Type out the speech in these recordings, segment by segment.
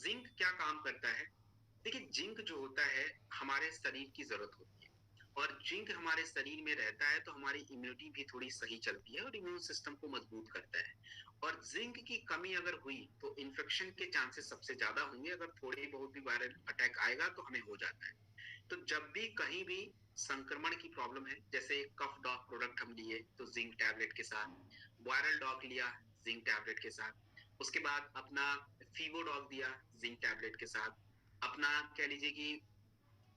Zinc क्या काम करता है? देखिए, जिंक जो होता है हमारे शरीर की जरूरत होती है, और जिंक हमारे शरीर में रहता है तो हमारी इम्यूनिटी भी थोड़ी सही चलती है और इम्यून सिस्टम को मजबूत करता है। और जिंक की कमी अगर हुई तो इन्फेक्शन के चांसेस सबसे ज्यादा होंगे। अगर थोड़ी बहुत भी वायरल अटैक आएगा तो हमें हो जाता है। तो जब भी कहीं भी संक्रमण की प्रॉब्लम है, जैसे कफ डॉग प्रोडक्ट हम लिए तो जिंक टैबलेट के साथ, वायरल डॉग लिया जिंक टैबलेट के साथ, उसके बाद अपना फीवो डॉग दिया जिंक टैबलेट के साथ, अपना कह लीजिए कि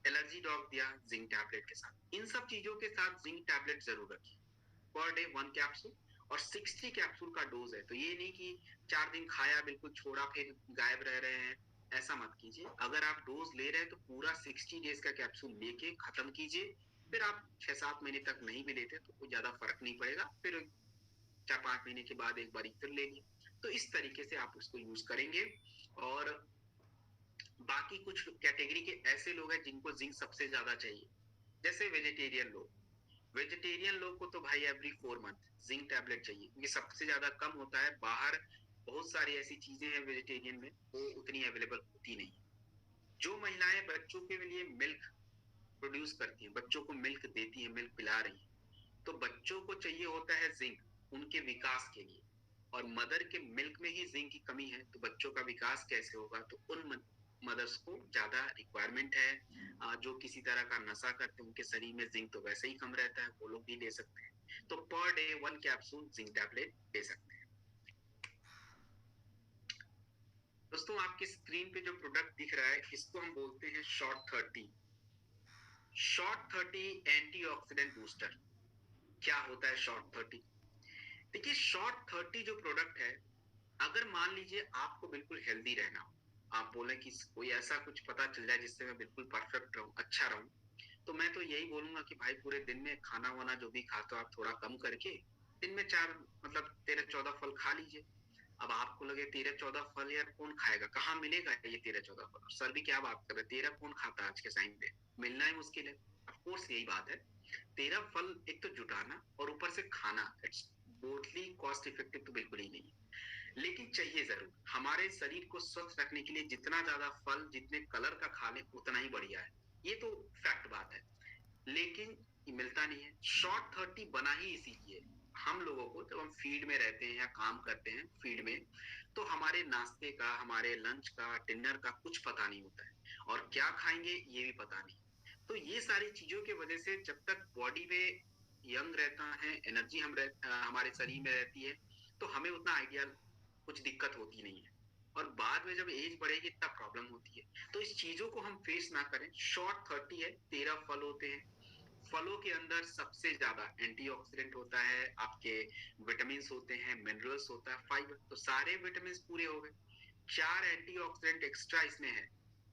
एलर्जी डॉग दिया जिंक टैबलेट के साथ, इन सब चीजों के साथ जिंक टैबलेट जरूर रखिए। पर डे 1 कैप्सूल, और 60 कैप्सूल का डोज है। तो ये नहीं कि 4 दिन खाया बिल्कुल छोड़ा फिर गायब रह रहे हैं, ऐसा मत कीजिए। अगर आप डोज ले रहे हैं तो पूरा 60 डेज का कैप्सूल लेके खत्म कीजिए। फिर आप 6-7 महीने तक नहीं भी लेते तो कोई ज्यादा फर्क नहीं पड़ेगा, फिर 4-5 महीने के बाद एक बार फिर ले लिए। तो इस तरीके से आप उसको यूज करेंगे। और बाकी कुछ कैटेगरी के ऐसे लोग हैं जिनको जिंक सबसे ज्यादा चाहिए, जैसे वेजिटेरियन लोग। वेजिटेरियन लोग को तो भाई एवरी 4 मंथ जिंक टैबलेट चाहिए, क्योंकि सबसे ज्यादा कम होता है। बाहर बहुत सारी ऐसी चीजें हैं वेजिटेरियन में, वो उतनी अवेलेबल होती नहीं है। जो महिलाएं बच्चों के लिए मिल्क प्रोड्यूस करती हैं, बच्चों को मिल्क देती हैं, मिल्क पिला रही हैं, तो बच्चों को चाहिए होता है जिंक उनके विकास के लिए। और मदर के मिल्क में ही जिंक की कमी है तो बच्चों का विकास कैसे होगा? तो उन मदर्स को ज्यादा रिक्वायरमेंट है। जो किसी तरह का नशा करते हैं उनके शरीर में जिंक तो वैसे ही कम रहता है, वो लोग भी ले सकते हैं। तो per day 1 capsule zinc tablet ले सकते हैं। दोस्तों, आपकी स्क्रीन पे जो प्रोडक्ट दिख रहा है इसको हम बोलते हैं शॉर्ट 30। Short 30 antioxidant booster. क्या होता है शॉर्ट 30? देखिए, शॉर्ट 30 जो प्रोडक्ट है, अगर मान लीजिए आपको बिल्कुल हेल्दी रहना हो, आप बोले कि कोई ऐसा कुछ पता चल जाए जिससे मैं बिल्कुल परफेक्ट रहूं, अच्छा रहूं, तो मैं तो यही बोलूंगा कि भाई पूरे दिन में खाना वाना जो भी खाते हो आप थोड़ा कम करके दिन में 13-14 फल खा लीजिए। अब आपको लगे 13-14 फल यार कौन खाएगा, कहाँ मिलेगा ये 13-14 फल? सर भी क्या बात कर रहे, 13 कौन खाता है आज के टाइम पे? मिलना ही मुश्किल है। ऑफकोर्स यही बात है। 13 फल एक तो जुटाना और ऊपर से खाना, इट्स बोथली कॉस्ट इफेक्टिव तो बिल्कुल ही नहीं है। लेकिन चाहिए जरूर। हमारे शरीर को स्वस्थ रखने के लिए जितना ज्यादा फल, जितने कलर का खा लें उतना ही बढ़िया है। ये तो फैक्ट बात है। लेकिन ये मिलता नहीं है। शॉर्ट 30 बना ही इसीलिए। हम लोगों को जब हम फील्ड में रहते हैं या काम करते हैं फील्ड में, तो हमारे नाश्ते का, हमारे लंच का, डिनर का कुछ पता नहीं होता है, और क्या खाएंगे ये भी पता नहीं। तो ये सारी चीजों की वजह से जब तक बॉडी में यंग रहता है, एनर्जी हमारे शरीर में रहती है, तो हमें उतना आइडिया, कुछ दिक्कत होती नहीं है। और बाद में जब एज बढ़ेगी तब प्रॉब्लम होती है। तो इस चीजों को हम फेस ना करें। शॉर्ट 30 है, 13 फल होते हैं। फलों के अंदर सबसे ज्यादा एंटीऑक्सीडेंट होता है, आपके विटामिन होते हैं, मिनरल्स होता है, फाइबर, तो सारे विटामिन पूरे हो गए। 4 एंटीऑक्सीडेंट एक्स्ट्रा इसमें है,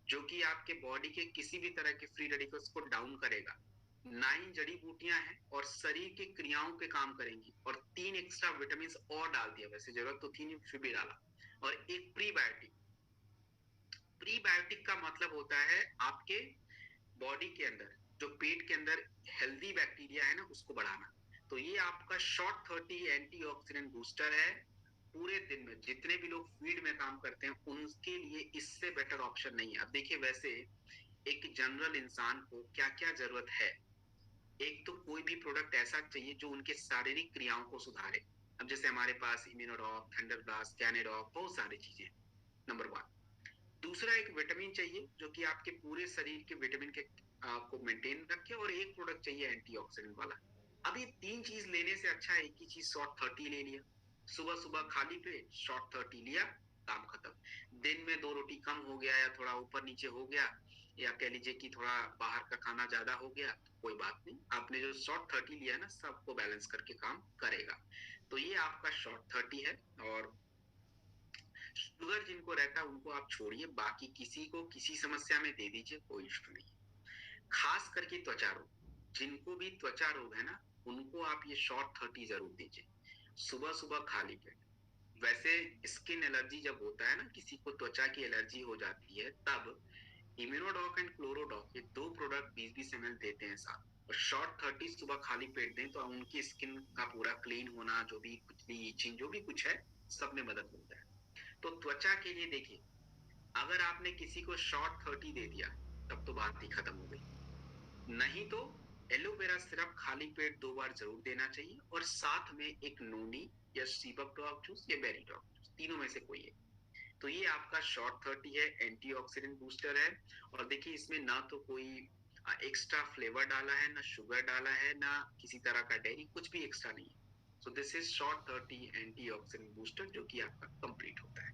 जो कि आपके बॉडी के किसी भी तरह के फ्री रेडिकल्स को डाउन करेगा। 9 जड़ी बूटियां हैं और शरीर की क्रियाओं के काम करेंगी, और 3 एक्स्ट्रा विटामिन और डाल दिया, वैसे जरूरत तो थी नहीं फिर भी डाला। और एक प्रीबायोटिक। प्रीबायोटिक का मतलब होता है आपके बॉडी के अंदर, जो पेट के अंदर हेल्दी बैक्टीरिया है ना, उसको बढ़ाना। तो ये आपका शॉर्ट 30 एंटीऑक्सीडेंट बूस्टर है। पूरे दिन में जितने भी लोग फील्ड में काम करते हैं उनके लिए इससे बेटर ऑप्शन नहीं है। अब देखिए, वैसे एक जनरल इंसान को क्या क्या जरूरत है? एक तो कोई भी प्रोडक्ट ऐसा चाहिए जो उनके शारीरिक क्रियाओं को सुधारे। अब जैसे हमारे पास इम्यूनोडॉक, थंडरब्लास्ट, कैनेडॉक, बहुत सारी चीजें, नंबर 1। दूसरा, एक विटामिन चाहिए जो कि आपके पूरे शरीर के विटामिन के को मेंटेन रखे, और एक प्रोडक्ट चाहिए एंटीऑक्सीडेंट वाला। अब ये 3 चीज लेने से अच्छा है एक ही चीज शॉर्ट 30 ले लिया। सुबह सुबह खाली पेट शॉर्ट 30 लिया, काम खत्म। दिन में 2 रोटी कम हो गया या थोड़ा ऊपर नीचे हो गया, या कह लीजिए कि थोड़ा बाहर का खाना ज्यादा हो गया, तो कोई बात नहीं, आपने जो शॉर्ट 30 लिया ना सबको बैलेंस करके काम करेगा। तो ये आपका शॉर्ट 30 है। और शुगर जिनको रहता है उनको आप छोड़िए, बाकी किसी को किसी समस्या में दे दीजिए, कोई इश्यू नहीं। खास करके त्वचा रोग, जिनको भी त्वचा रोग है ना, उनको आप ये शॉर्ट 30 जरूर दीजिए, सुबह सुबह खाली पेट। वैसे स्किन एलर्जी जब होता है ना, किसी को त्वचा की एलर्जी हो जाती है, तब इम्यूनोडॉक एंड क्लोरोडॉक, ये 2 प्रोडक्ट 20-20 ml देते हैं साथ। और शॉर्ट 30 सुबह खाली पेट दें तो उनकी स्किन का पूरा क्लीन होना, जो भी कुछ भी इचिंग जो भी कुछ है, सब में मदद मिलता है। तो त्वचा के लिए देखिए, अगर आपने किसी को शॉर्ट 30 दे दिया तब तो बात ही खत्म हो गई। नहीं तो एलोवेरा सिरप खाली पेट 2 बार जरूर देना चाहिए, और साथ में एक नोनी या सीबक डॉग जूस या बेरी डॉग जूस, तीनों में से कोई है। तो ये आपका शॉर्ट 30 है, एंटीऑक्सीडेंट बूस्टर है। और देखिए इसमें ना तो कोई एक्स्ट्रा फ्लेवर डाला है, ना शुगर डाला है, ना किसी तरह का डेयरी, कुछ भी एक्स्ट्रा नहीं है। So this is short 30 antioxidant booster जो कि आपका कंप्लीट होता है।